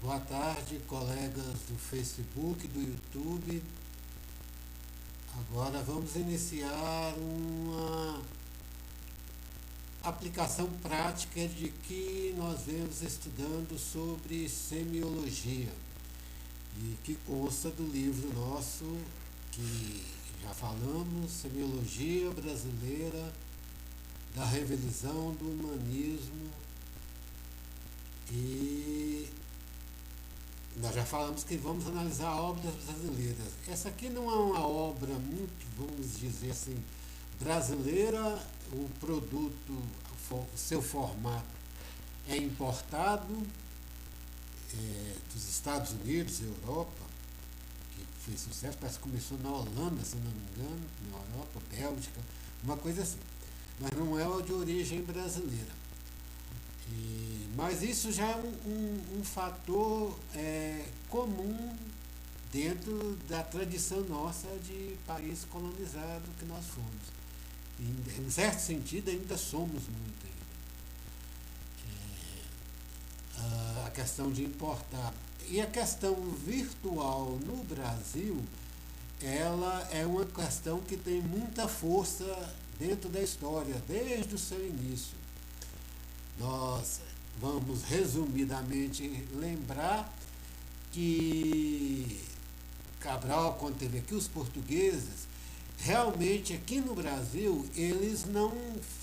Boa tarde, colegas do Facebook, do YouTube. Agora vamos iniciar uma aplicação prática de que nós vemos estudando sobre semiologia e que consta do livro nosso que já falamos, Semiologia Brasileira da Revisão do Humanismo, e nós já falamos que vamos analisar obras brasileiras. Essa aqui não é uma obra muito, vamos dizer assim, brasileira. O produto, o seu formato é importado dos Estados Unidos, Europa, que fez sucesso, parece que começou na Holanda, se não me engano, na Europa, Bélgica, uma coisa assim. Mas não é de origem brasileira. Mas isso já é um fator comum dentro da tradição nossa de país colonizado que nós fomos. Em certo sentido, ainda somos muito ainda. A questão de importar. E a questão virtual no Brasil, ela é uma questão que tem muita força dentro da história, desde o seu início. Nós vamos resumidamente lembrar que Cabral, quando teve aqui os portugueses, realmente aqui no Brasil eles não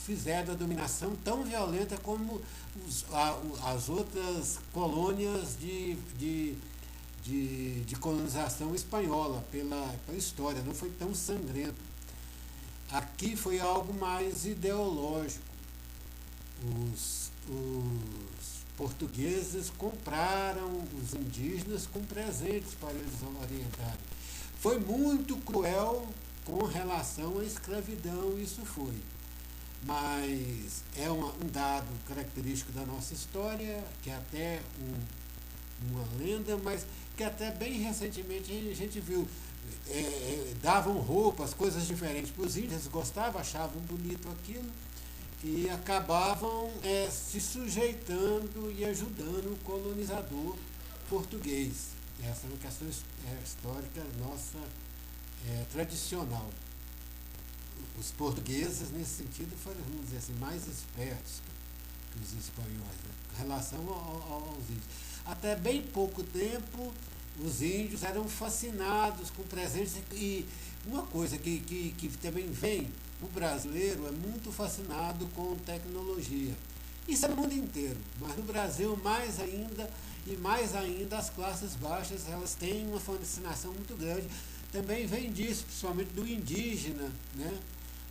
fizeram a dominação tão violenta como as outras colônias de colonização espanhola pela história, não foi tão sangrento. Aqui foi algo mais ideológico. Os portugueses compraram os indígenas com presentes para eles orientarem. Foi muito cruel com relação à escravidão, isso foi. Mas é um dado característico da nossa história, que é até uma lenda, mas que até bem recentemente a gente viu. Davam roupas, coisas diferentes para os índios, gostavam, achavam bonito aquilo, e acabavam se sujeitando e ajudando o colonizador português. Essa é uma questão histórica nossa tradicional. Os portugueses, nesse sentido, foram, vamos dizer assim, mais espertos que os espanhóis, né, em relação aos índios. Até bem pouco tempo, os índios eram fascinados com presentes. E uma coisa que também vem, o brasileiro é muito fascinado com tecnologia. Isso é no mundo inteiro, mas no Brasil mais ainda, e mais ainda as classes baixas, elas têm uma fascinação muito grande. Também vem disso, principalmente do indígena, né?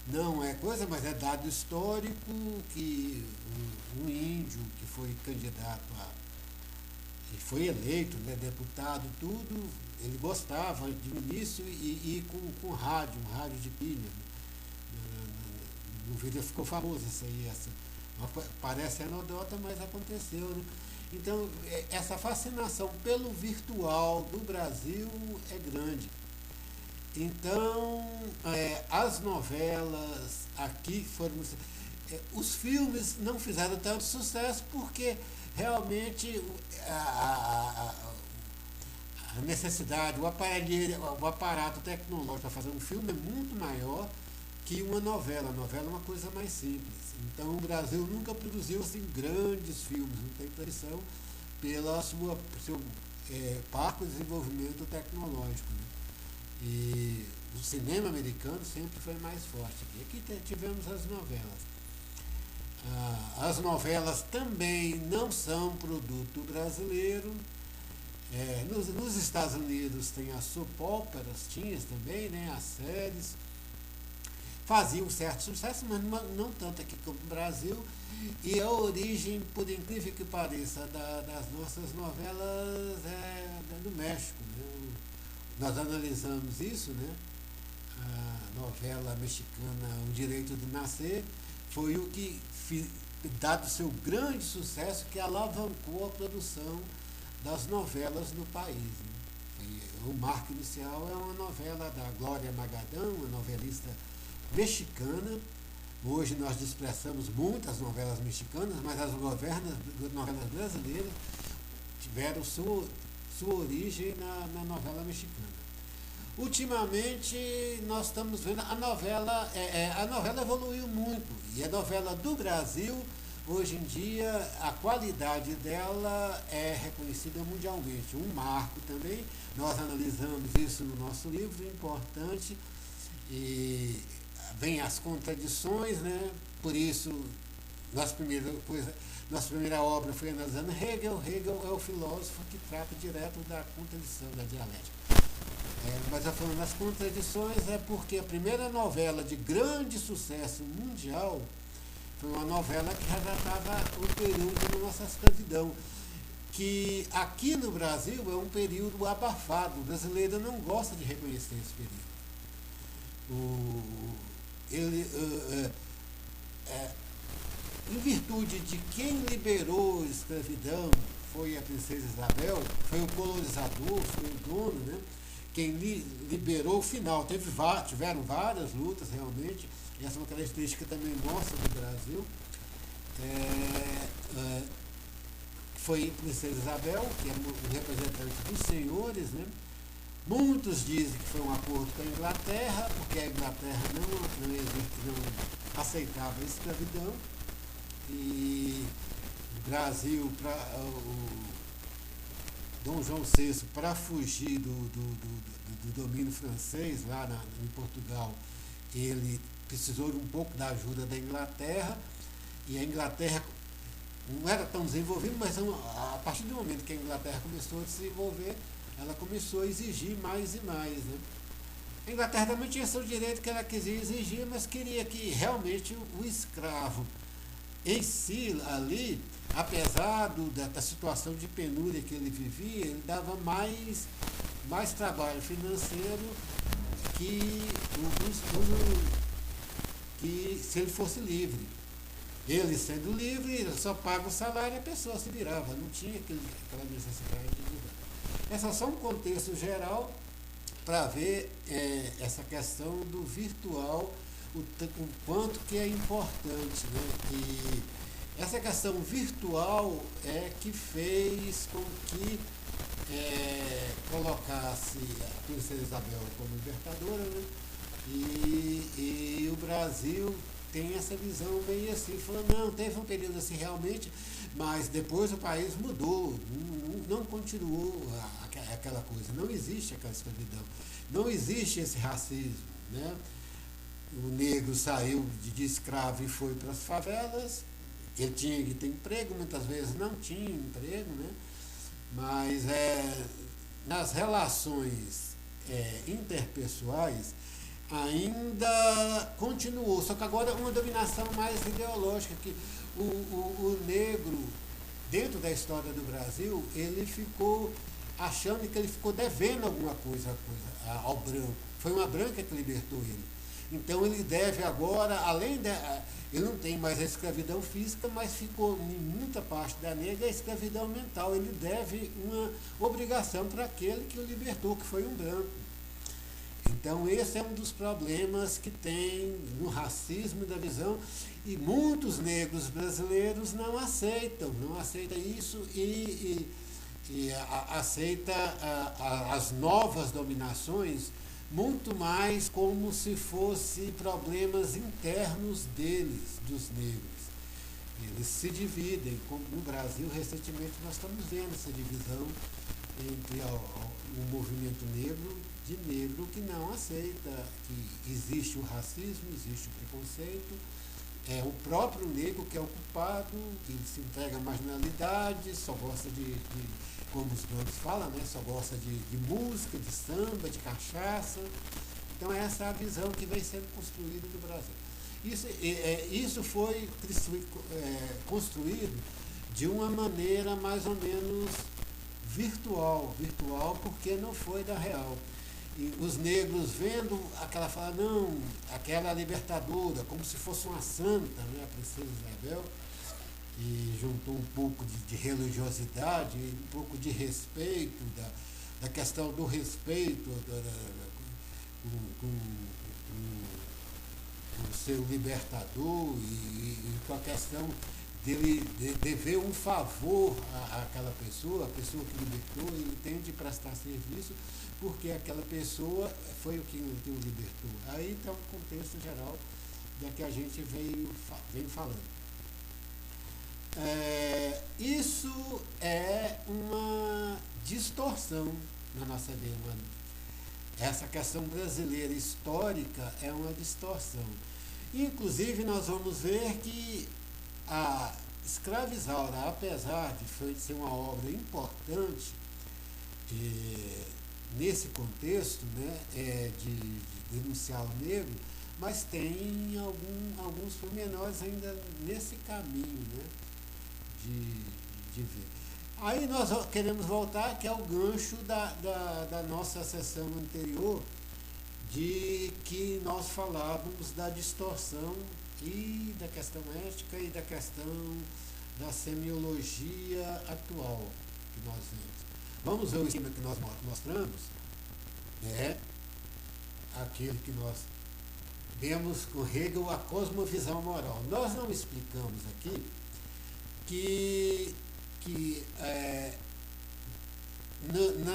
Não é coisa, mas é dado histórico que um índio que foi candidato e foi eleito, né, deputado, tudo, ele gostava de início e com rádio, um rádio de pilha. No vídeo ficou famoso isso aí, parece anedota, mas aconteceu, né? Então, essa fascinação pelo virtual do Brasil é grande. Então, as novelas aqui foram. Os filmes não fizeram tanto sucesso porque realmente a necessidade, o aparato tecnológico para fazer um filme é muito maior que uma novela. A novela é uma coisa mais simples. Então, o Brasil nunca produziu assim, grandes filmes, não tem tradição pelo seu parco desenvolvimento tecnológico, né? E o cinema americano sempre foi mais forte. Aqui tivemos as novelas. As novelas também não são produto brasileiro. Nos Estados Unidos tem as soap operas, tinha também, né, as séries. Faziam um certo sucesso, mas não tanto aqui como no Brasil. E a origem, por incrível que pareça, das nossas novelas é do México, né? Nós analisamos isso, né? A novela mexicana O Direito de Nascer foi o que, dado seu grande sucesso, que alavancou a produção das novelas no país, né? O marco inicial é uma novela da Glória Magadão, uma novelista mexicana. Hoje nós desprezamos muito as novelas mexicanas, mas as novelas brasileiras tiveram sua origem na novela mexicana. Ultimamente nós estamos vendo a novela evoluiu muito, e a novela do Brasil, hoje em dia, a qualidade dela é reconhecida mundialmente. Um marco também, nós analisamos isso no nosso livro, importante, e vem as contradições, né? Por isso, nossa primeira obra foi analisando Hegel. Hegel é o filósofo que trata direto da contradição, da dialética. Mas eu falando das contradições é porque a primeira novela de grande sucesso mundial foi uma novela que retratava o período da nossa escravidão, que aqui no Brasil é um período abafado. O brasileiro não gosta de reconhecer esse período. Em virtude de quem liberou a escravidão foi a princesa Isabel, foi o colonizador, foi o dono, né? Quem liberou o final. Tiveram várias lutas realmente, e essa é uma característica também nossa do Brasil. Foi a princesa Isabel, que é um representante dos senhores, né? Muitos dizem que foi um acordo com a Inglaterra, porque a Inglaterra não aceitava a escravidão, e o Brasil, Dom João VI, para fugir do domínio francês lá em Portugal, ele precisou de um pouco da ajuda da Inglaterra, e a Inglaterra não era tão desenvolvida, mas a partir do momento que a Inglaterra começou a desenvolver, ela começou a exigir mais e mais, né? A Inglaterra também tinha seu direito que ela quisia exigir, mas queria que realmente o escravo em si, ali, apesar da situação de penúria que ele vivia, ele dava mais trabalho financeiro que se ele fosse livre. Ele sendo livre, ele só paga o salário e a pessoa se virava, não tinha aquela necessidade de viver. É só um contexto geral para ver essa questão do virtual, o quanto que é importante, né? E essa questão virtual é que fez com que colocasse a princesa Isabel como libertadora, né? E o Brasil tem essa visão meio assim, falou, não, teve um período assim realmente, mas depois o país mudou, não continuou aquela coisa, não existe aquela escravidão, não existe esse racismo, né? O negro saiu de escravo e foi para as favelas, ele tinha que ter emprego, muitas vezes não tinha emprego, né? Mas nas relações interpessoais ainda continuou, só que agora uma dominação mais ideológica, que o negro, dentro da história do Brasil, ele ficou achando que ele ficou devendo alguma coisa ao branco. Foi uma branca que libertou ele. Então ele deve agora, ele não tem mais a escravidão física, mas ficou em muita parte da negra a escravidão mental. Ele deve uma obrigação para aquele que o libertou, que foi um branco. Então esse é um dos problemas que tem no racismo da visão, e muitos negros brasileiros não aceitam isso e aceita as novas dominações muito mais como se fossem problemas internos deles, dos negros. Eles se dividem, como no Brasil recentemente nós estamos vendo essa divisão entre o movimento negro, de negro que não aceita que existe o racismo, existe o preconceito, é o próprio negro que é o culpado, que se entrega à marginalidade, só gosta como os brancos falam, né? Só gosta de música, de samba, de cachaça. Então essa é a visão que vem sendo construída no Brasil. Isso foi construído de uma maneira mais ou menos virtual porque não foi da real. E os negros vendo aquela libertadora, como se fosse uma santa, né, a princesa Isabel, e juntou um pouco de religiosidade, um pouco de respeito, da questão do respeito com o seu libertador, e com a questão dever um favor àquela pessoa, a pessoa que libertou, ele tem de prestar serviço, porque aquela pessoa foi o que o libertou. Aí está o contexto geral da que a gente vem falando. Isso é uma distorção na nossa vida. Essa questão brasileira histórica é uma distorção. Inclusive, nós vamos ver que a Escravizaura, apesar de ser uma obra importante nesse contexto, né, de denunciar o negro, mas tem alguns pormenores ainda nesse caminho, né, de ver. Aí nós queremos voltar, que é o gancho da nossa sessão anterior, de que nós falávamos da distorção e da questão ética e da questão da semiologia atual que nós vemos. Vamos ver o esquema que nós mostramos, aquele que nós vemos com Hegel, a cosmovisão moral. Nós não explicamos aqui que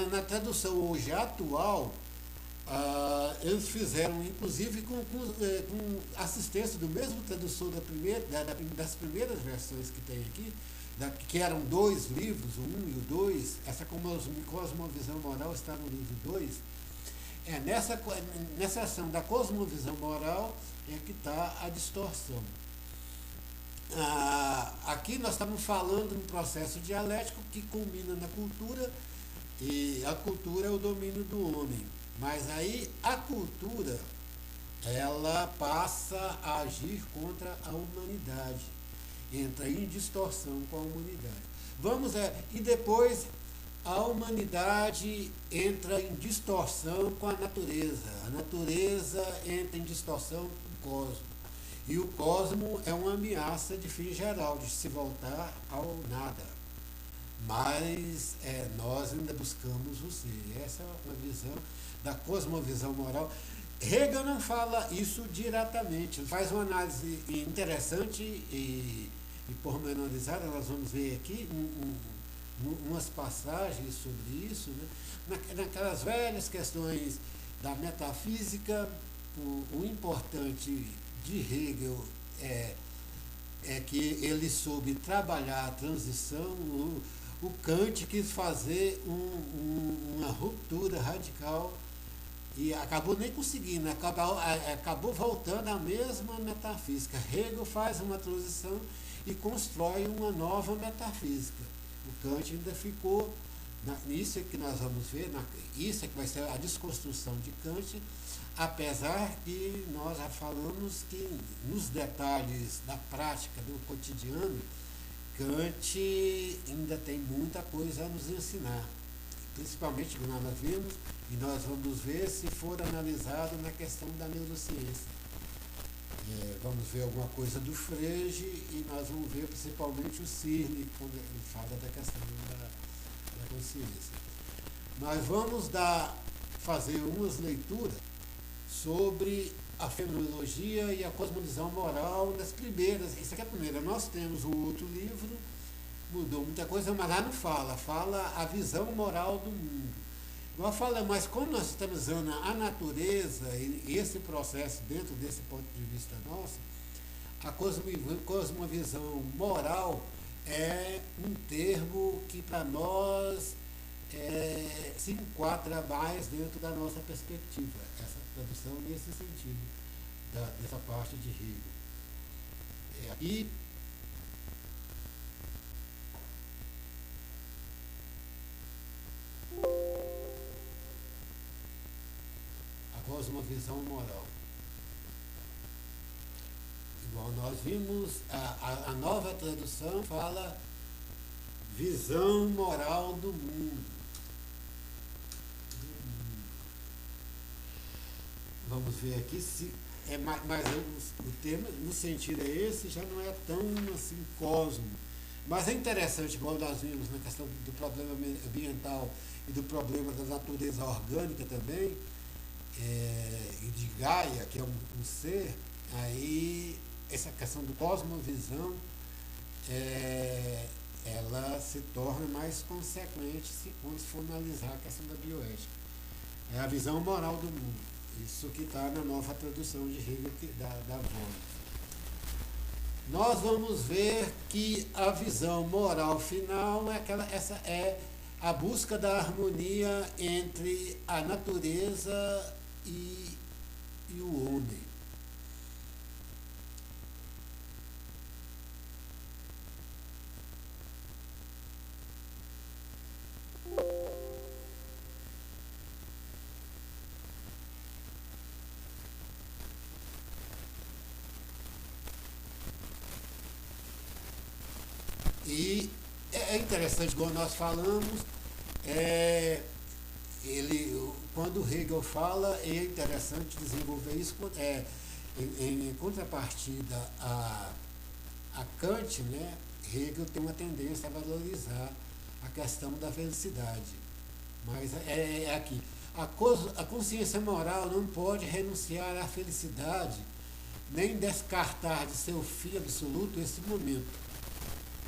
na tradução hoje atual, eles fizeram, inclusive com assistência do mesmo tradutor das primeiras versões que tem aqui, que eram 2 livros, o 1 e o 2, essa cosmovisão moral está no livro 2. Nessa ação da cosmovisão moral é que está a distorção. Aqui nós estamos falando de um processo dialético que culmina na cultura, e a cultura é o domínio do homem. Mas aí a cultura, ela passa a agir contra a humanidade, entra em distorção com a humanidade. E depois a humanidade entra em distorção com a natureza entra em distorção com o cosmos. E o cosmo é uma ameaça de fim geral, de se voltar ao nada. Mas nós ainda buscamos o ser. Essa é uma visão da cosmovisão moral. Hegel não fala isso diretamente, ele faz uma análise interessante e pormenorizada. Nós vamos ver aqui umas passagens sobre isso, né? Naquelas velhas questões da metafísica. O importante de Hegel é que ele soube trabalhar a transição. O Kant quis fazer uma ruptura radical e acabou nem conseguindo, acabou voltando à mesma metafísica. Hegel faz uma transição e constrói uma nova metafísica. O Kant ainda ficou, isso é que nós vamos ver, isso é que vai ser a desconstrução de Kant, apesar que nós já falamos que nos detalhes da prática, do cotidiano, Kant ainda tem muita coisa a nos ensinar, principalmente que nós vimos, e nós vamos ver se for analisado na questão da neurociência. Vamos ver alguma coisa do Frege e nós vamos ver principalmente o Cirne, quando ele fala da questão da consciência. Nós vamos fazer umas leituras sobre a fenomenologia e a cosmovisão moral nas primeiras. Isso aqui é a primeira. Nós temos o outro livro, mudou muita coisa, mas lá não fala a visão moral do mundo. Nós falamos, mas como nós estamos usando a natureza e esse processo dentro desse ponto de vista nosso, a cosmovisão moral é um termo que para nós se enquadra mais dentro da nossa perspectiva. Essa tradução nesse sentido, dessa parte de Hegel. E cosmovisão moral. Igual nós vimos, a nova tradução fala visão moral do mundo. Vamos ver aqui se mas o termo, no sentido esse, já não é tão assim cosmo. Mas é interessante, igual nós vimos na questão do problema ambiental e do problema da natureza orgânica também, e de Gaia, que é um ser, aí essa questão do cosmovisão ela se torna mais consequente quando se for analisar a questão da bioética. É a visão moral do mundo. Isso que está na nova tradução de Hegel da Voz. Nós vamos ver que a visão moral final essa é a busca da harmonia entre a natureza e o homem. E é interessante, como nós falamos, quando Hegel fala, é interessante desenvolver isso em contrapartida a Kant, né? Hegel tem uma tendência a valorizar a questão da felicidade. Mas é aqui. A consciência moral não pode renunciar à felicidade, nem descartar de seu fim absoluto esse momento.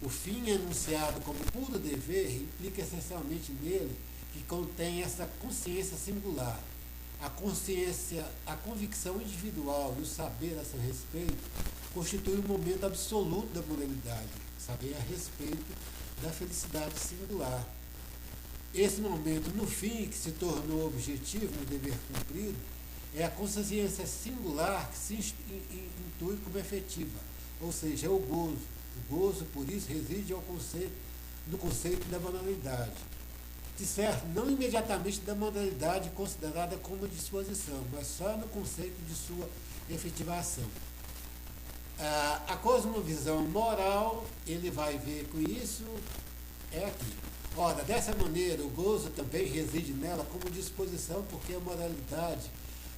O fim enunciado como puro dever implica essencialmente nele que contém essa consciência singular. A consciência, a convicção individual e o saber a seu respeito constituem um momento absoluto da moralidade, saber a respeito da felicidade singular. Esse momento, no fim, que se tornou objetivo no dever cumprido, é a consciência singular que se intui como efetiva, ou seja, é o gozo. O gozo, por isso, reside no conceito da moralidade. De certo, não imediatamente da moralidade considerada como disposição, mas só no conceito de sua efetivação. A cosmovisão moral, ele vai ver com isso, é aqui. Ora, dessa maneira, o gozo também reside nela como disposição, porque a moralidade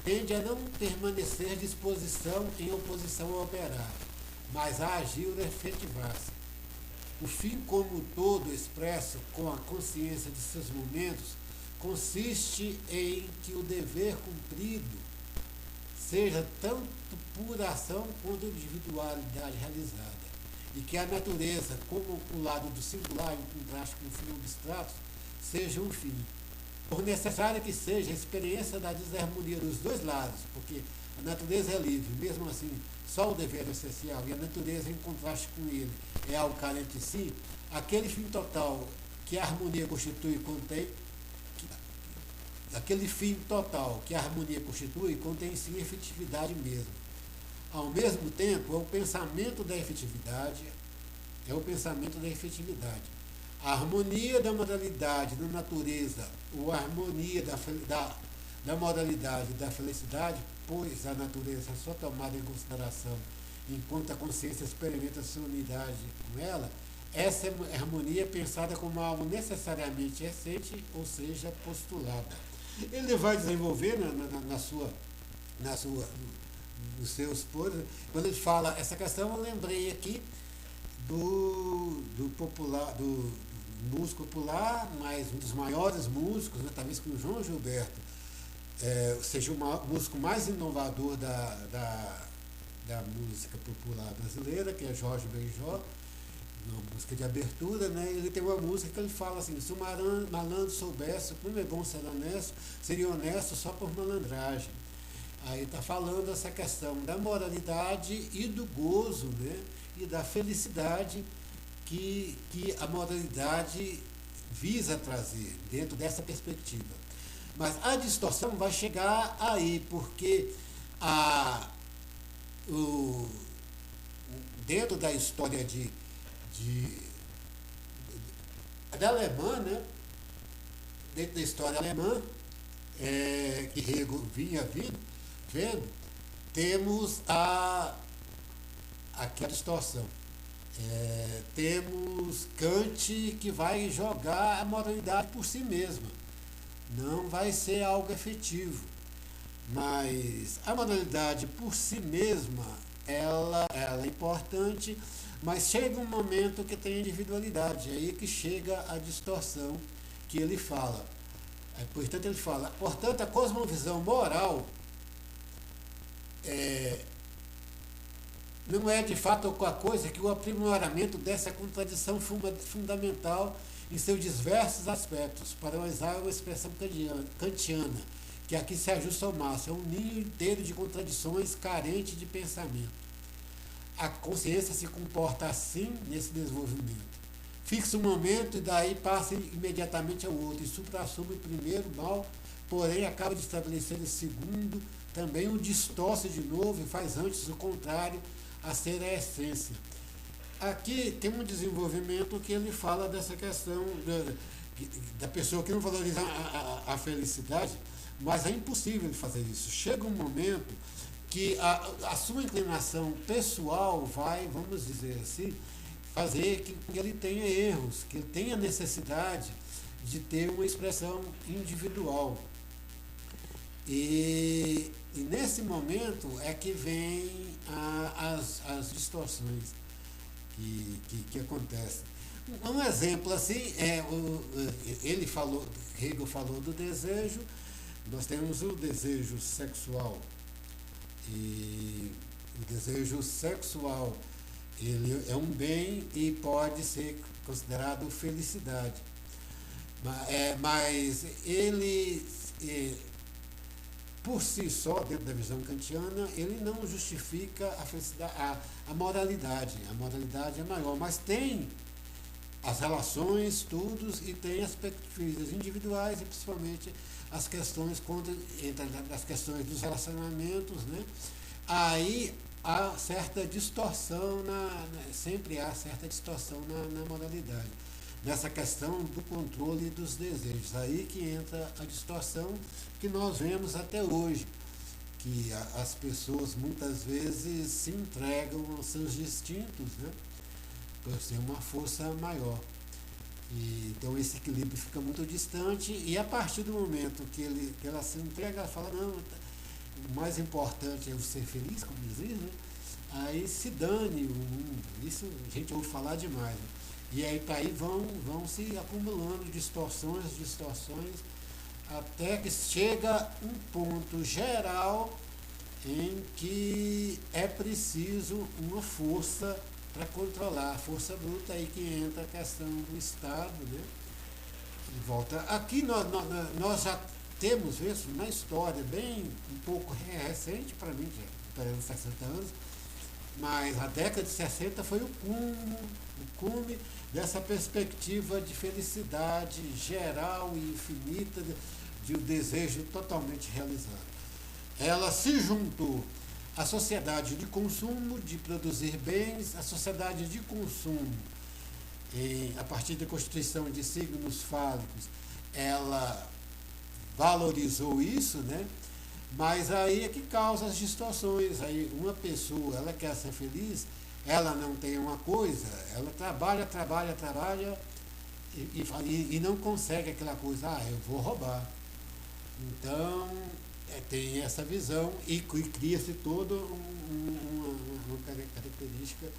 tende a não permanecer disposição em oposição ao operar, mas a agir ou efetivar-se. O fim como todo expresso com a consciência de seus momentos consiste em que o dever cumprido seja tanto pura ação quanto individualidade realizada, e que a natureza, como o lado do singular em contraste com o fim abstrato, seja um fim. Por necessária que seja a experiência da desarmonia dos dois lados, porque a natureza é livre, mesmo assim, só o dever é essencial, e a natureza, em contraste com ele, é algo carente de si, aquele fim total que a harmonia constitui e contém, aquele fim total que a harmonia constitui contém em si efetividade mesmo. Ao mesmo tempo, é o pensamento da efetividade, A harmonia da modalidade da natureza, ou a harmonia da moralidade e da felicidade, pois a natureza é só tomada em consideração enquanto a consciência experimenta sua unidade com ela, essa harmonia é pensada como algo necessariamente essente, ou seja, postulada. Ele vai desenvolver nos seus posts, quando ele fala essa questão, eu lembrei aqui do músico popular, mas um dos maiores músicos, né, talvez com o João Gilberto, seja o músico mais inovador da música popular brasileira, que é Jorge Benjor, uma música de abertura, né? Ele tem uma música que ele fala assim: se o malandro soubesse como é bom ser honesto, seria honesto só por malandragem. Aí está falando essa questão da moralidade e do gozo, né? E da felicidade que a moralidade visa trazer dentro dessa perspectiva. Mas a distorção vai chegar aí, porque dentro da história da Alemanha, né? Dentro da história alemã, que Hegel vinha vendo, temos aqui a distorção. Temos Kant que vai jogar a moralidade por si mesma. Não vai ser algo efetivo. Mas a moralidade por si mesma, ela é importante, mas chega um momento que tem individualidade. É aí que chega a distorção que ele fala. Portanto, ele fala, portanto, a cosmovisão moral não é de fato alguma coisa que o aprimoramento dessa contradição fundamental em seus diversos aspectos, para usar uma expressão kantiana, que aqui se ajusta ao máximo, é um ninho inteiro de contradições carente de pensamento. A consciência se comporta assim nesse desenvolvimento. Fixa um momento e daí passa imediatamente ao outro, e supra-assume o primeiro mal, porém acaba de estabelecer o segundo, também o distorce de novo e faz antes o contrário, a ser a essência. Aqui tem um desenvolvimento que ele fala dessa questão da pessoa que não valoriza a felicidade, mas é impossível fazer isso. Chega um momento que a sua inclinação pessoal vai, vamos dizer assim, fazer que ele tenha erros, que ele tenha necessidade de ter uma expressão individual. E nesse momento é que vem as distorções que acontecem. Um exemplo assim Hegel falou do desejo. Nós temos o desejo sexual, e o desejo sexual ele é um bem e pode ser considerado felicidade, mas ele por si só, dentro da visão kantiana, ele não justifica a felicidade, a moralidade. A moralidade é maior, mas tem as relações, estudos, e tem as perspectivas individuais e principalmente as questões entre as questões dos relacionamentos, né? Aí há certa distorção, sempre há certa distorção na moralidade, nessa questão do controle dos desejos. Aí que entra a distorção que nós vemos até hoje, que as pessoas muitas vezes se entregam aos seus instintos, né? Por ser uma força maior. Então esse equilíbrio fica muito distante, e a partir do momento que ela se entrega, ela fala, não, o mais importante é eu ser feliz, como dizia, né? Aí se dane o mundo. Isso a gente ouve falar demais, né? E aí para aí vão se acumulando distorções, até que chega um ponto geral em que é preciso uma força para controlar, a força bruta. Aí que entra a questão do Estado, né? E volta. Aqui nós já temos isso na história, bem um pouco recente para mim, já esperando 60 anos, mas a década de 60 foi o cume dessa perspectiva de felicidade geral e infinita, de um desejo totalmente realizado. Ela se juntou à sociedade de consumo, de produzir bens, a sociedade de consumo, a partir da constituição de signos fálicos, ela valorizou isso, né? Mas aí é que causa as distorções. Aí uma pessoa, ela quer ser feliz, ela não tem uma coisa, ela trabalha e não consegue aquela coisa, eu vou roubar. Então, tem essa visão e cria-se toda uma característica,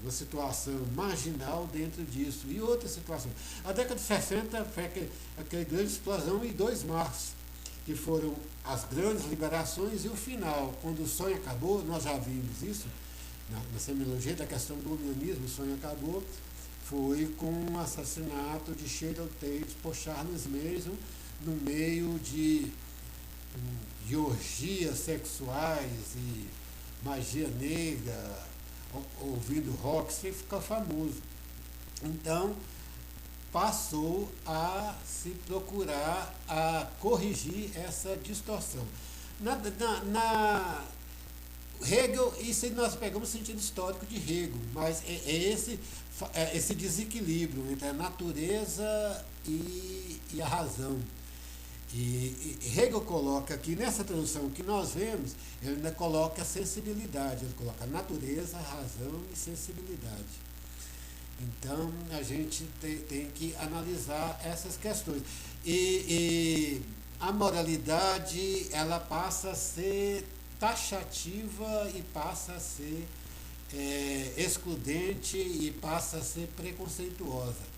uma situação marginal dentro disso. E outra situação. A década de 60 foi aquela grande explosão e 2 marcos, que foram as grandes liberações e o final. Quando o sonho acabou, nós já vimos isso, na semiologia da questão do humanismo, o sonho acabou, foi com o assassinato de Sharon Tate por Charles Manson, no meio de orgias sexuais e magia negra, ouvindo rock, sem ficar famoso. Então, passou a se procurar a corrigir essa distorção. Hegel, isso nós pegamos o sentido histórico de Hegel, mas esse desequilíbrio entre a natureza e a razão. E Hegel coloca aqui, nessa tradução que nós vemos, ele ainda coloca a sensibilidade, ele coloca natureza, razão e sensibilidade. Então, a gente tem que analisar essas questões. E a moralidade, ela passa a ser taxativa e passa a ser excludente e passa a ser preconceituosa.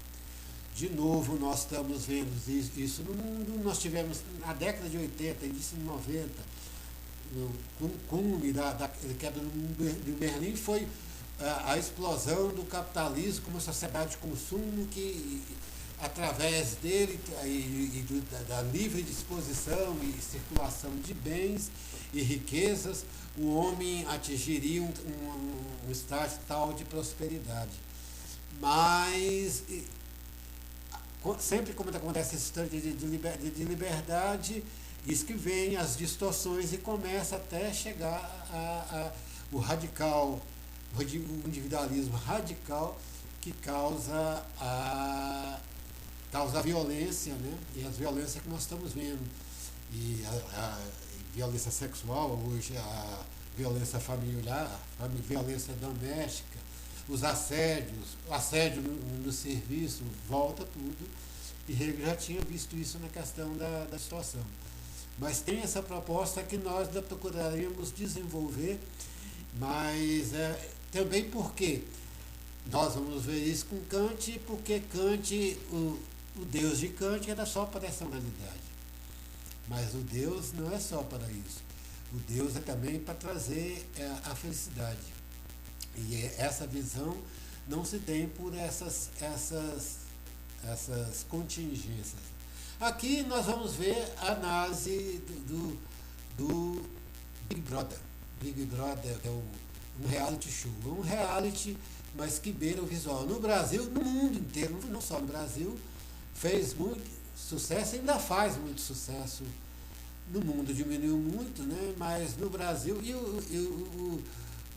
De novo, nós estamos vendo isso no mundo. Nós tivemos, na década de 80, início de 90, o cume da queda de Berlim foi a explosão do capitalismo como sociedade de consumo que, através dele da livre disposição e circulação de bens e riquezas, o homem atingiria um estágio tal de prosperidade. Mas sempre como acontece esse instante de liberdade, isso que vem as distorções e começa até chegar o radical, o individualismo radical que causa a violência, né? E as violências que nós estamos vendo. E a violência sexual, hoje a violência familiar, a violência doméstica, os assédios, o assédio no serviço, volta tudo. E Hegel já tinha visto isso na questão da situação. Mas tem essa proposta que nós procuraremos desenvolver, mas também porque nós vamos ver isso com Kant, porque Kant, o Deus de Kant era só para a personalidade. Mas o Deus não é só para isso. O Deus é também para trazer a felicidade. E essa visão não se tem por essas contingências. Aqui nós vamos ver a análise do Big Brother. Big Brother é um reality show. É um reality, mas que beira o visual. No Brasil, no mundo inteiro, não só no Brasil, fez muito sucesso, ainda faz muito sucesso no mundo, diminuiu muito, né? Mas no Brasil,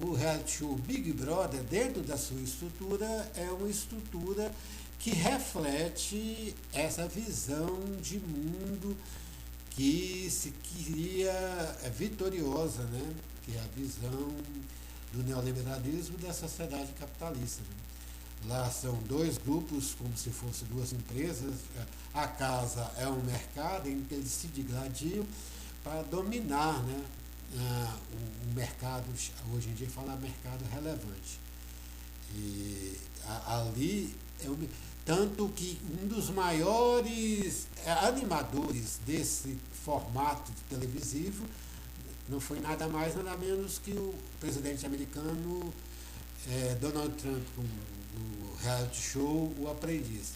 o reality show Big Brother, dentro da sua estrutura, é uma estrutura que reflete essa visão de mundo que se queria vitoriosa, né? Que é a visão do neoliberalismo da sociedade capitalista. Né? Lá são dois grupos, como se fossem duas empresas. A casa é um mercado em que eles se digladiam para dominar, né? O mercado, hoje em dia fala mercado relevante. E ali tanto que um dos maiores animadores desse formato televisivo não foi nada mais, nada menos que o presidente americano Donald Trump, com o reality show O Aprendiz.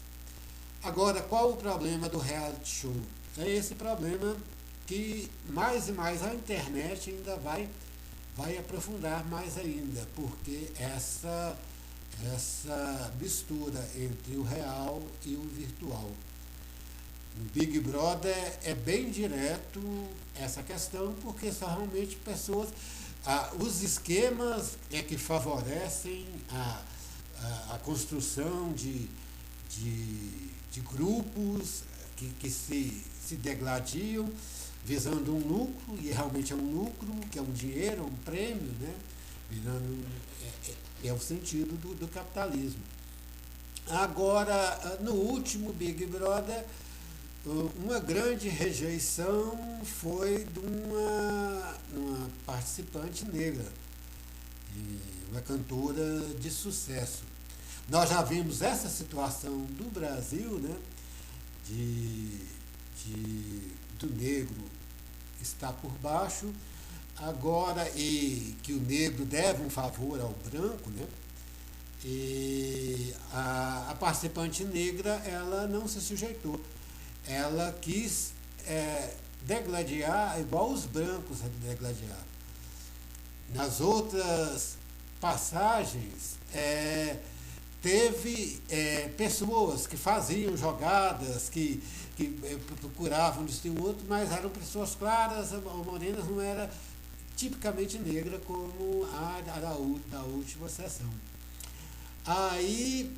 Agora, qual o problema do reality show? É esse problema que mais e mais a internet ainda vai aprofundar mais ainda, porque essa mistura entre o real e o virtual. No Big Brother é bem direto essa questão, porque são realmente pessoas, os esquemas que favorecem a construção de grupos que se degladiam, visando um lucro, e realmente é um lucro, que é um dinheiro, um prêmio, né? É o sentido do capitalismo. Agora, no último Big Brother, uma grande rejeição foi de uma participante negra, uma cantora de sucesso. Nós já vimos essa situação do Brasil, né, do negro estar por baixo, agora, e que o negro deve um favor ao branco, né? E a participante negra, ela não se sujeitou. Ela quis degladiar igual os brancos degladiar. Nas outras passagens, teve pessoas que faziam jogadas, que procuravam distinguir o outro, mas eram pessoas claras, morenas, não era tipicamente negra como a da última sessão. Aí,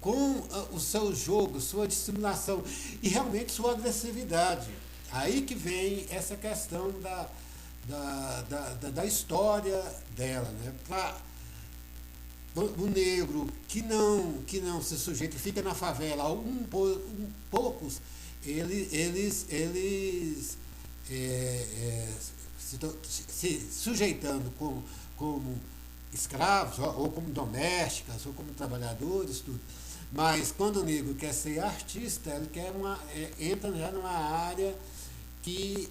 com o seu jogo, sua dissimulação e realmente sua agressividade, aí que vem essa questão da história dela, né? O negro que não se sujeita, fica na favela, poucos, eles se sujeitando como escravos, ou como domésticas, ou como trabalhadores, tudo. Mas quando o negro quer ser artista, ele entra já numa área que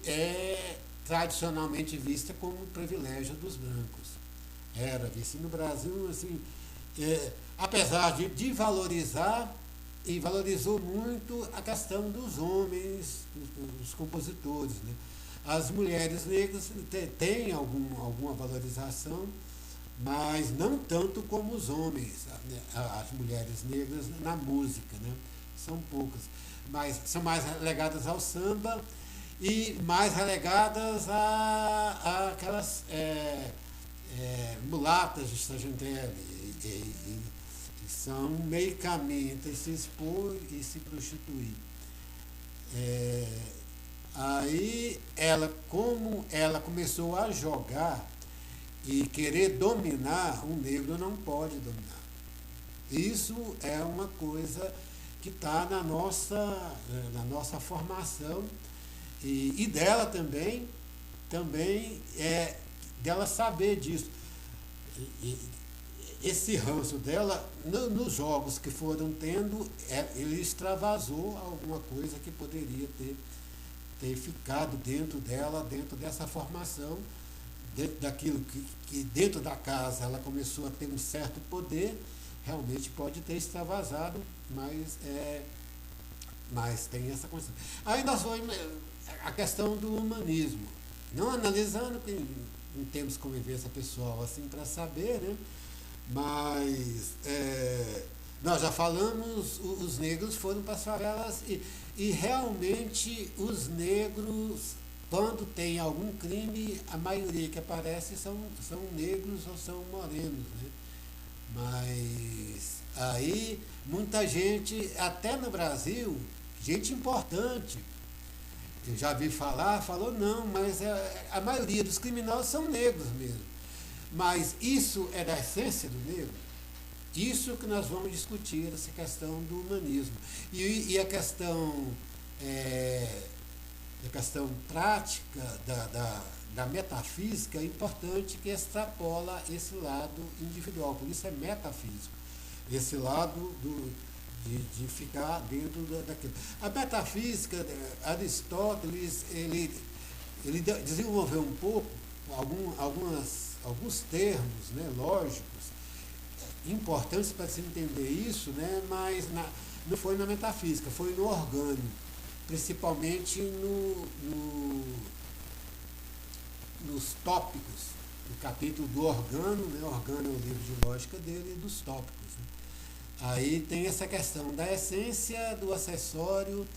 tradicionalmente vista como um privilégio dos brancos. Era visto no Brasil, assim, apesar de valorizar, e valorizou muito a questão dos homens, os compositores, né? As mulheres negras têm alguma valorização, mas não tanto como os homens, né? As mulheres negras na música, né? São poucas, mas são mais relegadas ao samba e mais relegadas a aquelas mulatas de Saint-Gentel, e são meio caminho entre se expor e se prostituir. Aí como ela começou a jogar e querer dominar, um negro não pode dominar. Isso é uma coisa que está na nossa formação e dela também é dela saber disso. Esse ranço dela, nos jogos que foram tendo, ele extravasou alguma coisa que poderia ter ficado dentro dela, dentro dessa formação, dentro daquilo que dentro da casa ela começou a ter um certo poder, realmente pode ter extravasado, mas tem essa condição. Aí nós vamos a questão do humanismo, não analisando que não temos convivência pessoal assim para saber, né? Mas nós já falamos, os negros foram para as favelas e realmente os negros, quando tem algum crime, a maioria que aparece são negros ou são morenos, né? Mas aí muita gente, até no Brasil, gente importante, eu já vi falou não, mas a maioria dos criminosos são negros mesmo. Mas isso é da essência do negro? Isso que nós vamos discutir, essa questão do humanismo. E a questão prática da metafísica é importante, que extrapola esse lado individual, por isso é metafísico, esse lado de ficar dentro daquilo. A metafísica, Aristóteles, ele desenvolveu um pouco alguns termos, né, lógicos, importantes para se entender isso, né, mas não foi na metafísica, foi no orgânico, principalmente nos tópicos, no capítulo do organo, né, organo é o livro de lógica dele, e dos tópicos. Né. Aí tem essa questão da essência, do acessório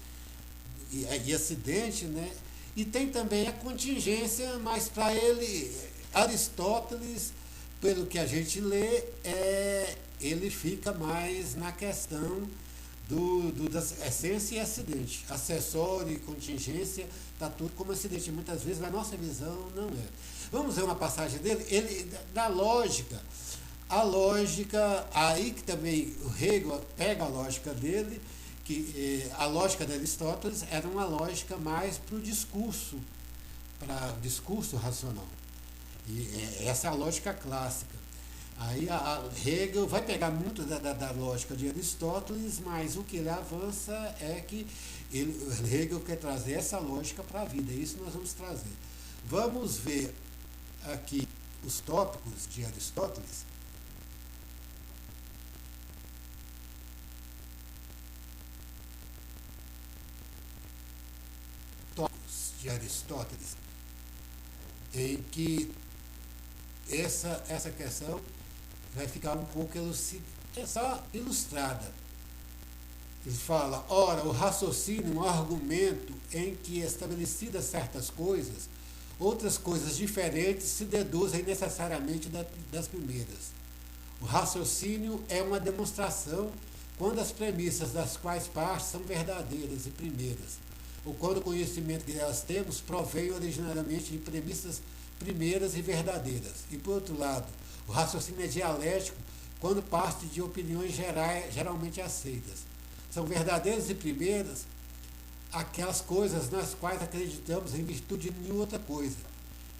e acidente, né, e tem também a contingência, mas para ele, Aristóteles, pelo que a gente lê, ele fica mais na questão da essência e acidente. Acessório e contingência, está tudo como acidente. Muitas vezes, na nossa visão, não é. Vamos ver uma passagem dele, da lógica. A lógica, aí que também o Hegel pega a lógica dele, que a lógica de Aristóteles era uma lógica mais para o discurso racional. E essa é a lógica clássica. Aí Hegel vai pegar muito da lógica de Aristóteles, mas o que ele avança é que Hegel quer trazer essa lógica para a vida. Isso nós vamos trazer. Vamos ver aqui os tópicos de Aristóteles. Tópicos de Aristóteles, em que essa questão vai ficar um pouco só ilustrada. Ele fala, ora, o raciocínio é um argumento em que, estabelecidas certas coisas, outras coisas diferentes se deduzem necessariamente das primeiras. O raciocínio é uma demonstração quando as premissas das quais partes são verdadeiras e primeiras, ou quando o conhecimento que elas temos provém originariamente de premissas primeiras e verdadeiras. E, por outro lado, o raciocínio é dialético quando parte de opiniões geralmente aceitas. São verdadeiras e primeiras aquelas coisas nas quais acreditamos em virtude de nenhuma outra coisa,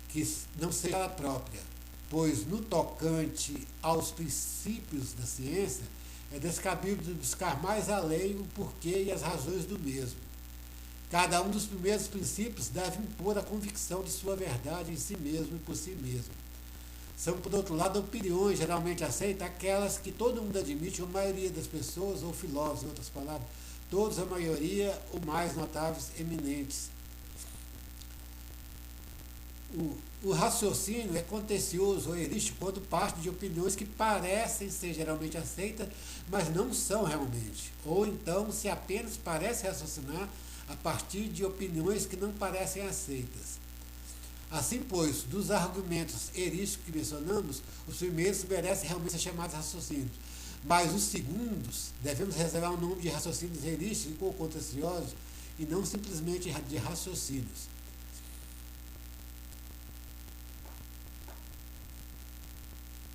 que não seja ela própria, pois no tocante aos princípios da ciência, é descabido de buscar mais além o porquê e as razões do mesmo. Cada um dos primeiros princípios deve impor a convicção de sua verdade em si mesmo e por si mesmo. São, por outro lado, opiniões geralmente aceitas, aquelas que todo mundo admite, ou a maioria das pessoas, ou filósofos, em outras palavras, todos, a maioria, ou mais notáveis, eminentes. O raciocínio é contencioso ou erístico quando parte de opiniões que parecem ser geralmente aceitas, mas não são realmente. Ou então, se apenas parece raciocinar a partir de opiniões que não parecem aceitas. Assim, pois, dos argumentos erísticos que mencionamos, os primeiros merecem realmente ser chamados raciocínios, mas os segundos devemos reservar o nome de raciocínios erísticos ou contenciosos e não simplesmente de raciocínios.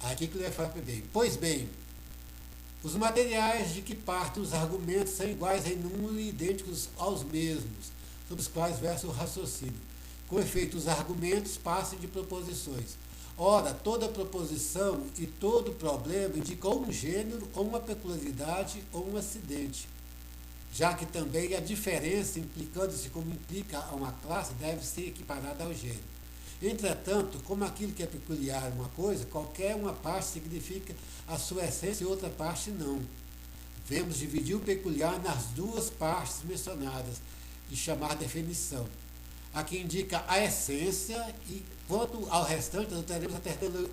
Aqui que ele vai falar bem. Pois bem, os materiais de que partem os argumentos são iguais em número e idênticos aos mesmos, sobre os quais versa o raciocínio. Com efeito, os argumentos passam de proposições. Ora, toda proposição e todo problema indica ou um gênero, ou uma peculiaridade, ou um acidente. Já que também a diferença, implicando-se como implica a uma classe, deve ser equiparada ao gênero. Entretanto, como aquilo que é peculiar uma coisa, qualquer uma parte significa a sua essência e outra parte não. Devemos dividir o peculiar nas duas partes mencionadas e chamar definição. A que indica a essência e, quanto ao restante, teremos a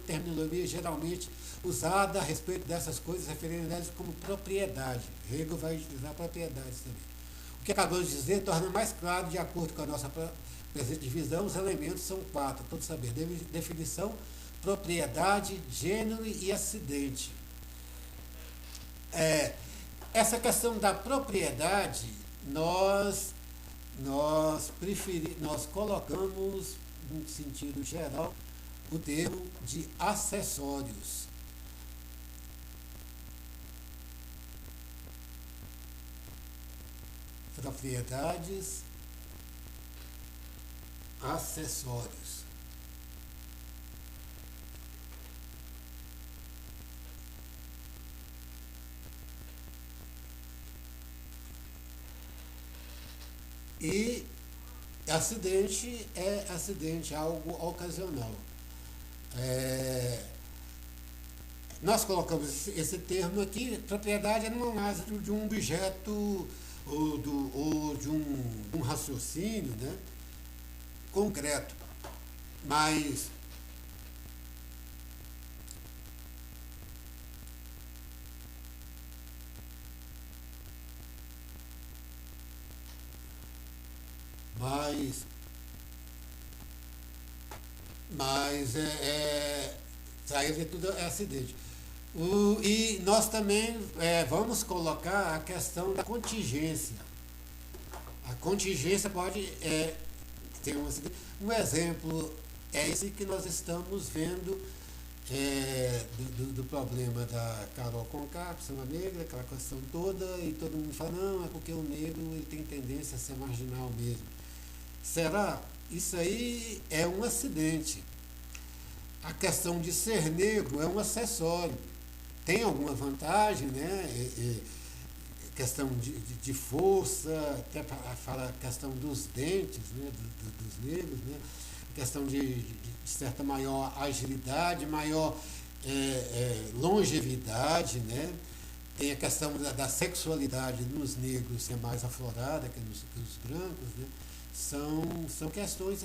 terminologia geralmente usada a respeito dessas coisas, referindo a elas como propriedade. Hegel vai utilizar propriedades também. O que acabamos de dizer torna mais claro, de acordo com a nossa presente divisão, os elementos são 4, todos saber. Definição, propriedade, gênero e acidente. Essa questão da propriedade, nós colocamos, no sentido geral, o termo de acessórios. Propriedades, acessórios. E acidente é acidente, algo ocasional. Nós colocamos esse termo aqui, propriedade é numa base de um objeto ou de um raciocínio, né, concreto. Mas saída de tudo é acidente. E nós também vamos colocar a questão da contingência. A contingência pode ter um acidente. Um exemplo é esse que nós estamos vendo do problema da Carol Conká, pessoa negra, aquela questão toda, e todo mundo fala, não, é porque o negro ele tem tendência a ser marginal mesmo. Será? Isso aí é um acidente. A questão de ser negro é um acessório. Tem alguma vantagem, né? Questão de força, até fala a questão dos dentes, né? dos negros, né? Questão de certa maior agilidade, maior longevidade, né? Tem a questão da sexualidade nos negros, que é mais aflorada que nos brancos, né? São questões,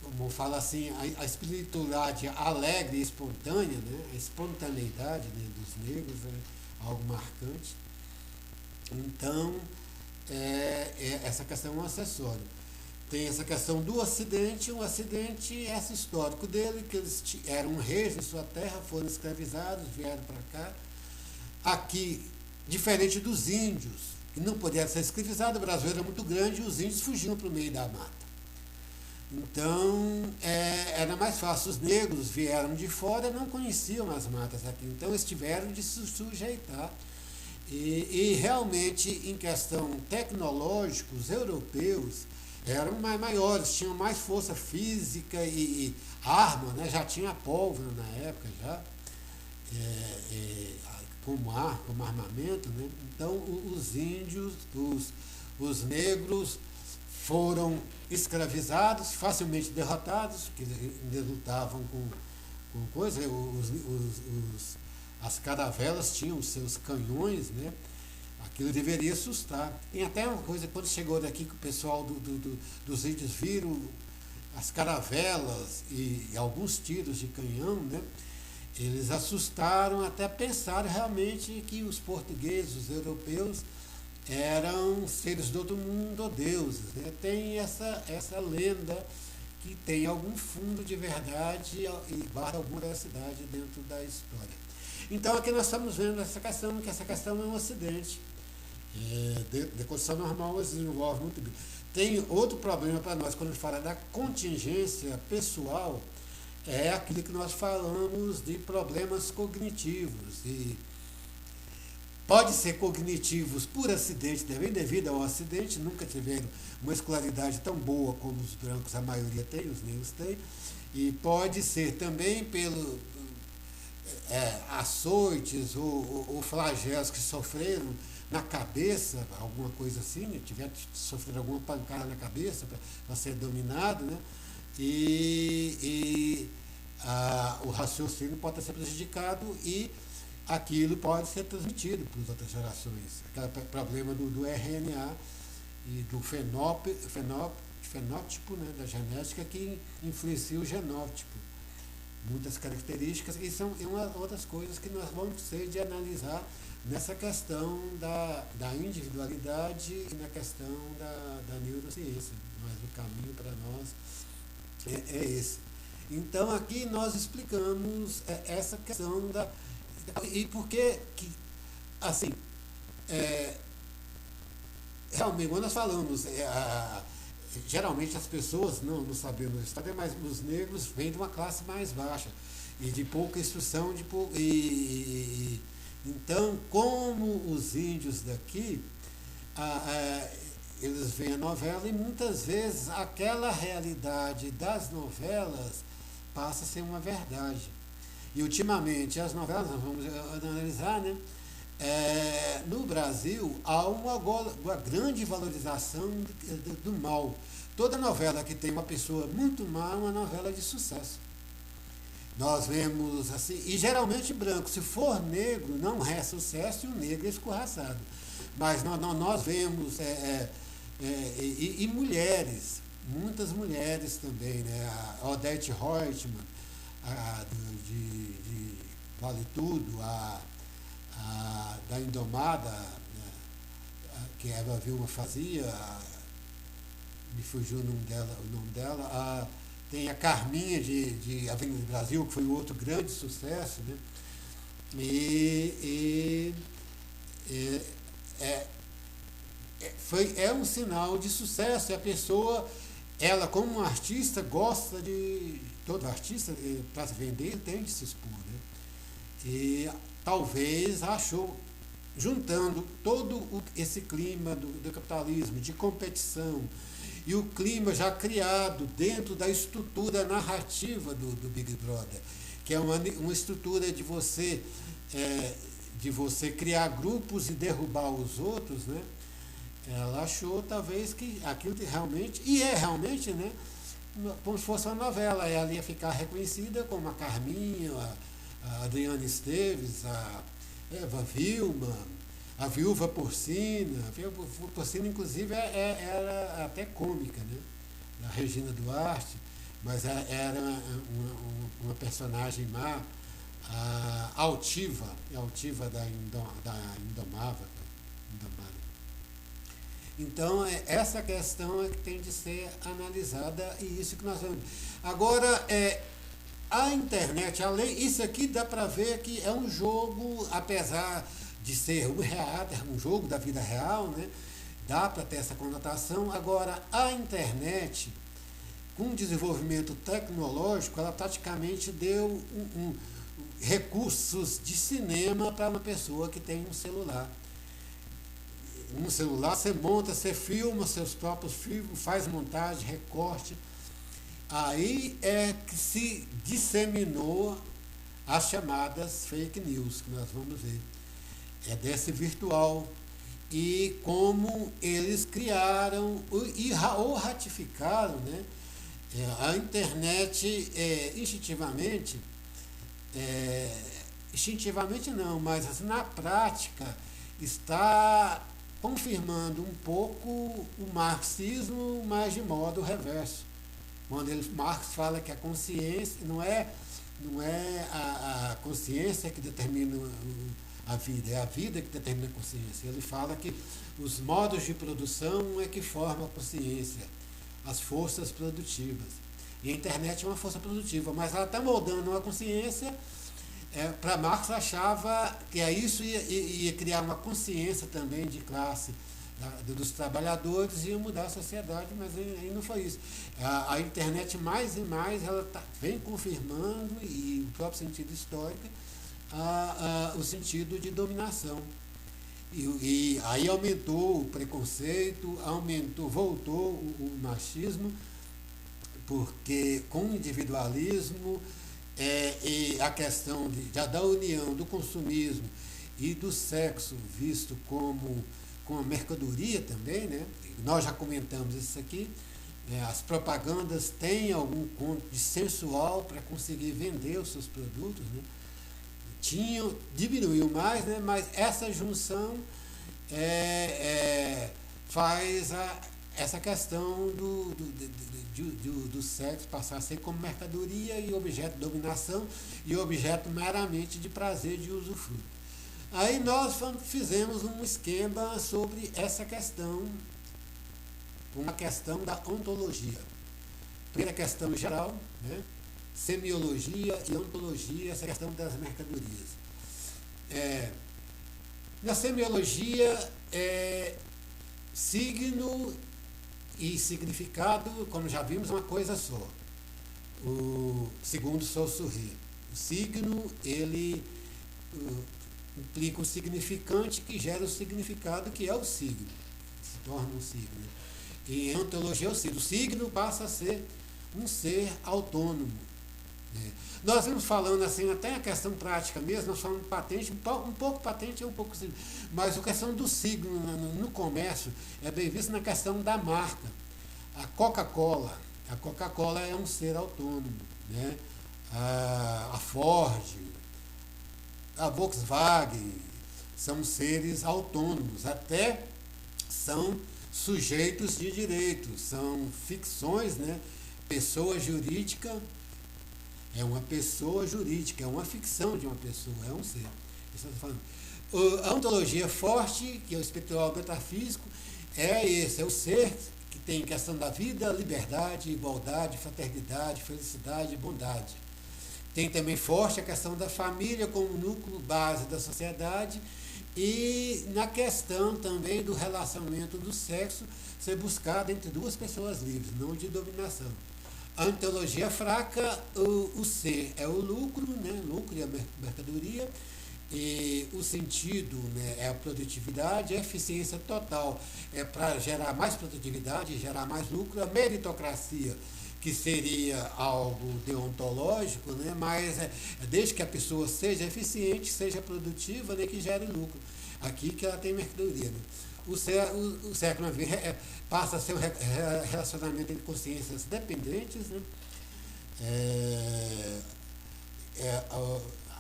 como fala assim, a espiritualidade alegre e espontânea, né? A espontaneidade, né, dos negros é algo marcante. Então, essa questão é um acessório. Tem essa questão do acidente, o acidente, esse histórico dele, que eles eram reis em sua terra, foram escravizados, vieram para cá. Aqui, diferente dos índios, que não podiam ser escravizados, o Brasil era muito grande e os índios fugiam para o meio da mata. Então, era mais fácil. Os negros vieram de fora, não conheciam as matas aqui, então eles tiveram de se sujeitar. E realmente, em questão tecnológica, os europeus eram maiores, tinham mais força física e arma, né? Já tinha pólvora na época, já. como armamento, né? Então os índios, os negros foram escravizados, facilmente derrotados, que eles lutavam com coisa, as caravelas tinham os seus canhões, né? Aquilo deveria assustar. Tem até uma coisa, quando chegou daqui que o pessoal dos índios viram as caravelas e alguns tiros de canhão, né? Eles assustaram, até pensaram realmente que os portugueses, os europeus, eram seres do outro mundo, ou deuses, né? Tem essa lenda que tem algum fundo de verdade e guarda alguma veracidade dentro da história. Então aqui nós estamos vendo essa questão, que essa questão é um acidente. De condição normal se desenvolve muito bem. Tem outro problema para nós, quando a gente fala da contingência pessoal, é aquilo que nós falamos de problemas cognitivos. E pode ser cognitivos por acidente, também devido ao acidente, nunca tiveram uma escolaridade tão boa como os brancos, a maioria tem, os negros têm, e pode ser também pelo açoites ou flagelos que sofreram na cabeça, alguma coisa assim, né? Tiver sofrendo alguma pancada na cabeça para ser dominado, né? O raciocínio pode ser prejudicado e aquilo pode ser transmitido para as outras gerações. Aquele problema do RNA e do fenótipo, né, da genética que influencia o genótipo. Muitas características, e são outras coisas que nós vamos ter de analisar nessa questão da individualidade e na questão da neurociência. Mas o caminho para nós é esse. Então aqui nós explicamos essa questão e por que assim, realmente, quando nós falamos, geralmente as pessoas não sabemos a história, mas os negros vêm de uma classe mais baixa e de pouca instrução, então, como os índios daqui, eles veem a novela e muitas vezes aquela realidade das novelas passa a ser uma verdade. E ultimamente as novelas, nós vamos analisar, né? No Brasil há uma grande valorização do mal. Toda novela que tem uma pessoa muito má é uma novela de sucesso. Nós vemos assim, e geralmente branco, se for negro, não é sucesso e o negro é escorraçado. Mas nós vemos, e mulheres, muitas mulheres também, né? A Odete Reutemann, de Vale Tudo, da Indomada, né? Que a Eva Vilma fazia, me fugiu o nome dela, tem a Carminha de Avenida do Brasil, que foi outro grande sucesso, né? É um sinal de sucesso, e a pessoa, ela como artista, gosta todo artista, para vender, tem de se expor, né? E talvez achou, juntando todo esse clima do capitalismo, de competição, e o clima já criado dentro da estrutura narrativa do Big Brother, que é uma estrutura de você criar grupos e derrubar os outros, né? Ela achou talvez que aquilo realmente, e é realmente, né? Como se fosse uma novela, ela ia ficar reconhecida como a Carminha, a Adriana Esteves, a Eva Vilma, a Viúva Porcina. A Viúva Porcina, inclusive, era até cômica, né? A Regina Duarte, mas era uma personagem má, altiva da Indomável. Então, essa questão é que tem de ser analisada, e isso que nós vamos. Agora, a internet, isso aqui dá para ver que é um jogo, apesar de ser um jogo da vida real, né? Dá para ter essa conotação. Agora, a internet, com o desenvolvimento tecnológico, ela praticamente deu recursos de cinema para uma pessoa que tem um celular. Um celular, você monta, você filma seus próprios filmes, faz montagem, recorte. Aí é que se disseminou as chamadas fake news, que nós vamos ver. é desse virtual. E como eles criaram ou ratificaram, né, a internet instintivamente não, mas assim, na prática está confirmando um pouco o marxismo, mas de modo reverso. Quando Marx fala que a consciência não é a consciência que determina a vida, é a vida que determina a consciência. Ele fala que os modos de produção é que formam a consciência, as forças produtivas. E a internet é uma força produtiva, mas ela está moldando uma consciência. Para Marx achava que isso ia criar uma consciência também de classe dos trabalhadores e ia mudar a sociedade, mas aí não foi isso. A internet mais e mais ela vem confirmando, e o próprio sentido histórico, o sentido de dominação. E aí aumentou o preconceito, voltou o machismo, porque com o individualismo e a questão da união do consumismo e do sexo visto como a mercadoria também, né? Nós já comentamos isso aqui, as propagandas têm algum conto de sensual para conseguir vender os seus produtos, né? Diminuiu mais, né? Mas essa junção faz essa questão do sexo passar a ser como mercadoria e objeto de dominação e objeto meramente de prazer, de usufruto. Aí nós fizemos um esquema sobre essa questão, uma questão da ontologia. Primeira questão geral, né? Semiologia e ontologia, essa questão das mercadorias. Na semiologia, signo e significado, como já vimos, uma coisa só. Segundo Saussure, o signo, ele implica um significante que gera o significado, que é o signo, se torna um signo. E em ontologia, o signo passa a ser um ser autônomo. Nós vimos falando assim, até a questão prática mesmo, nós falamos patente, um pouco patente e um pouco signo. Mas a questão do signo no comércio é bem visto na questão da marca. A Coca-Cola é um ser autônomo, né? A Ford, a Volkswagen são seres autônomos, até são sujeitos de direito, são ficções, né? Pessoa jurídica é uma pessoa jurídica, é uma ficção de uma pessoa, é um ser. Isso eu estou falando. A ontologia forte, que é o espiritual metafísico, é o ser que tem questão da vida, liberdade, igualdade, fraternidade, felicidade e bondade. Tem também forte a questão da família como núcleo base da sociedade e na questão também do relacionamento do sexo ser buscado entre duas pessoas livres, não de dominação. A ontologia fraca, o ser é o lucro, né? Lucro e a mercadoria, e o sentido, né, é a produtividade, a eficiência total é para gerar mais produtividade, gerar mais lucro, a meritocracia, que seria algo deontológico, né, mas desde que a pessoa seja eficiente, seja produtiva, né, que gere lucro. Aqui que ela tem mercadoria. Né? O século XX passa a ser um relacionamento entre consciências dependentes, né?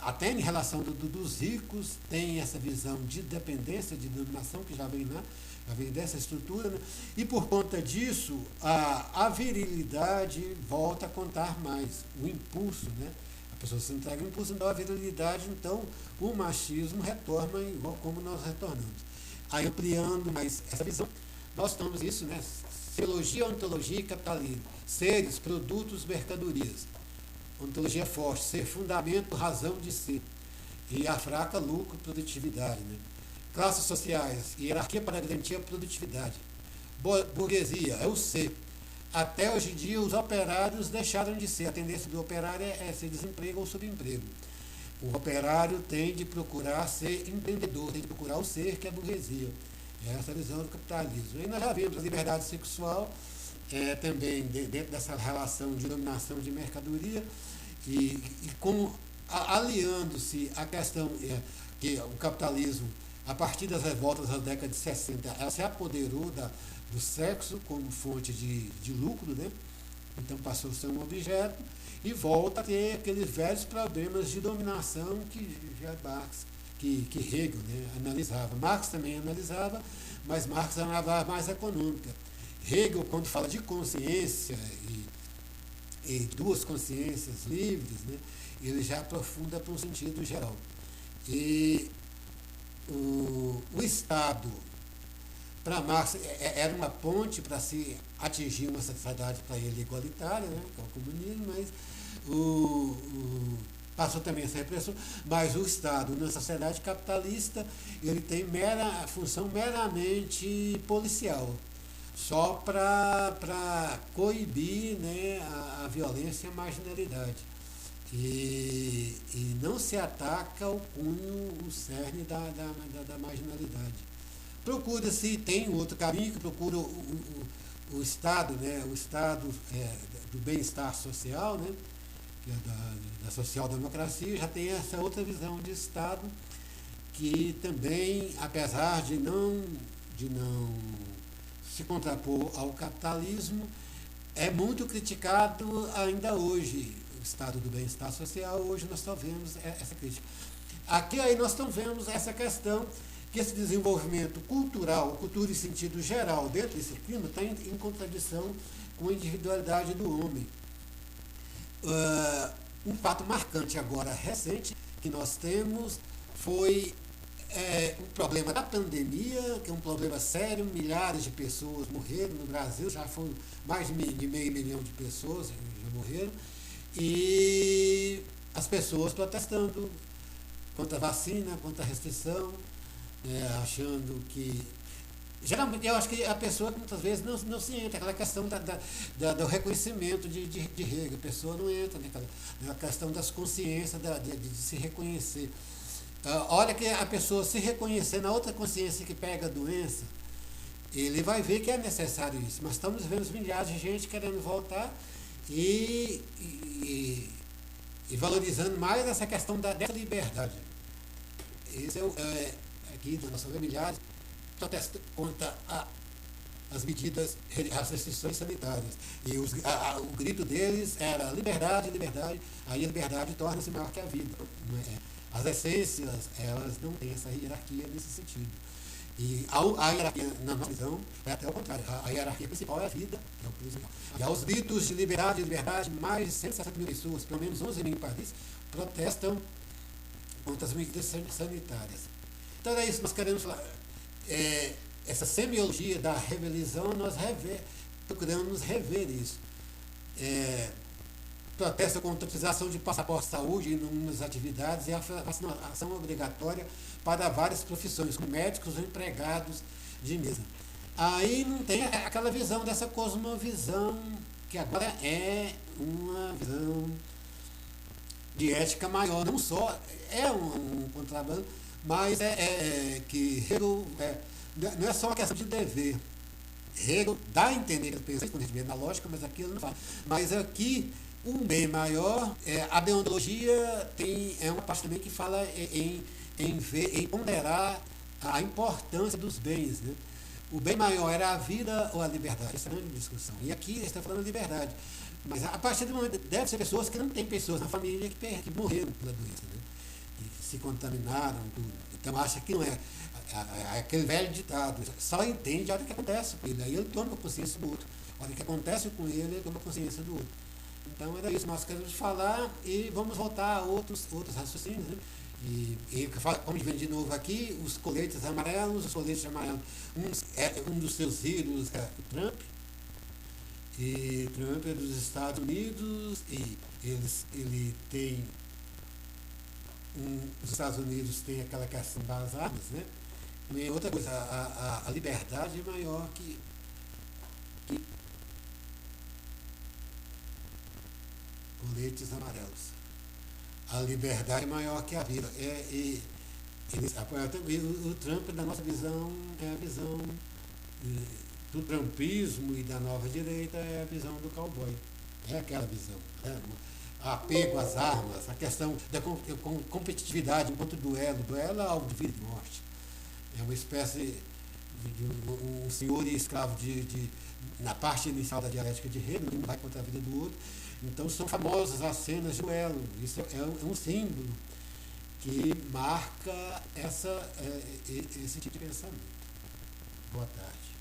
Até em relação dos ricos, tem essa visão de dependência, de dominação, que já vem dessa estrutura, né? E por conta disso, a virilidade volta a contar mais, o impulso, né? A pessoa se entrega ao impulso, então a virilidade, então o machismo retorna igual como nós retornamos. Aí ampliando mais essa visão, nós estamos isso, né? Teologia, ontologia e capitalismo. Seres, produtos, mercadorias. Ontologia forte, ser, fundamento, razão de ser. E a fraca, lucro, produtividade. Né? Classes sociais, hierarquia para garantir a produtividade. Burguesia, é o ser. Até hoje em dia, os operários deixaram de ser. A tendência do operário é ser desemprego ou subemprego. O operário tem de procurar ser empreendedor, tem de procurar o ser, que é a burguesia. É essa a visão do capitalismo. E nós já vimos a liberdade sexual, também dentro dessa relação de dominação de mercadoria, aliando-se à questão que o capitalismo a partir das revoltas da década de 60, ela se apoderou do sexo como fonte de lucro, né? Então passou a ser um objeto e volta a ter aqueles velhos problemas de dominação que já Marx, que Hegel, né, analisava. Marx também analisava, mas Marx analisava mais econômica. Hegel, quando fala de consciência e duas consciências livres, né, ele já aprofunda para um sentido geral. E o Estado, para Marx, era uma ponte para se atingir uma sociedade para ele igualitária, né, que é o comunismo, mas passou também essa repressão, mas o Estado, na sociedade capitalista, ele tem função meramente policial, só para coibir, né, a violência e a marginalidade. E não se ataca o cunho, o cerne da marginalidade. Procura-se, tem outro caminho que procura o Estado, né, o Estado do bem-estar social, né, que é da social-democracia, já tem essa outra visão de Estado que também, apesar de não se contrapor ao capitalismo, é muito criticado ainda hoje. O Estado do bem-estar social, hoje nós só vemos essa crítica. Aqui aí nós estamos vendo essa questão que esse desenvolvimento cultural, cultura em sentido geral, dentro desse clima, está em contradição com a individualidade do homem. Um fato marcante agora, recente, que nós temos foi o problema da pandemia, que é um problema sério, milhares de pessoas morreram no Brasil, já foram mais de meio milhão de pessoas já morreram, e as pessoas protestando contra a vacina, contra a restrição, achando que... Geralmente, eu acho que a pessoa muitas vezes não se entra, aquela questão do reconhecimento de Hegel, a pessoa não entra na questão das consciências, de se reconhecer. Olha que a pessoa se reconhecer na outra consciência que pega a doença, ele vai ver que é necessário isso. Mas estamos vendo milhares de gente querendo voltar e valorizando mais essa questão dessa liberdade. Esse aqui nós vemos milhares protestam contra as medidas, as restrições sanitárias. E o grito deles era liberdade, liberdade, aí a liberdade torna-se maior que a vida. As essências, elas não têm essa hierarquia nesse sentido. E a hierarquia, na nossa visão, é até o contrário. A hierarquia principal é a vida, que é o principal. E aos gritos de liberdade, liberdade, mais de 160 mil pessoas, pelo menos 11 mil em Paris, protestam contra as medidas sanitárias. Então é isso, nós queremos falar. Essa semiologia da rebelião, nós procuramos rever isso. Protesta contra a utilização de passaporte de saúde em algumas atividades e a vacinação obrigatória para várias profissões, como médicos ou empregados de mesa. Aí não tem aquela visão dessa cosmovisão, que agora é uma visão de ética maior, não só é um contrabando, mas que Hegel não é só uma questão de dever. Hegel dá a entender que ele pensa quando a gente vê na lógica, mas aqui ele não fala. Mas aqui, um bem maior, a deontologia é uma parte também que fala em ponderar a importância dos bens. Né? O bem maior era a vida ou a liberdade? Essa é a grande discussão. E aqui está falando de liberdade. Mas a partir do momento, deve ser pessoas que não têm pessoas na família que morreram pela doença. Né? Se contaminaram, tudo. Então acha que não é aquele velho ditado, só entende a hora que acontece com ele, aí ele toma consciência do outro, a hora que acontece com ele toma consciência do outro. Então era isso, nós queremos falar e vamos voltar a outros raciocínios, né? E como vem de novo aqui, os coletes amarelos, um dos seus ídolos é o Trump, e Trump é dos Estados Unidos, e ele tem os Estados Unidos tem aquela questão das armas, né? E outra coisa, a liberdade é maior que coletes amarelos. A liberdade é maior que a vida. O Trump, na nossa visão, é a visão do trumpismo e da nova direita, é a visão do cowboy. É aquela visão. Apego às armas, a questão da competitividade enquanto duelo é algo de vida e morte. É uma espécie de um senhor e escravo na parte inicial da dialética de Hegel, que um vai contra a vida do outro. Então são famosas as cenas de duelo. Isso é um símbolo que marca esse tipo de pensamento. Boa tarde.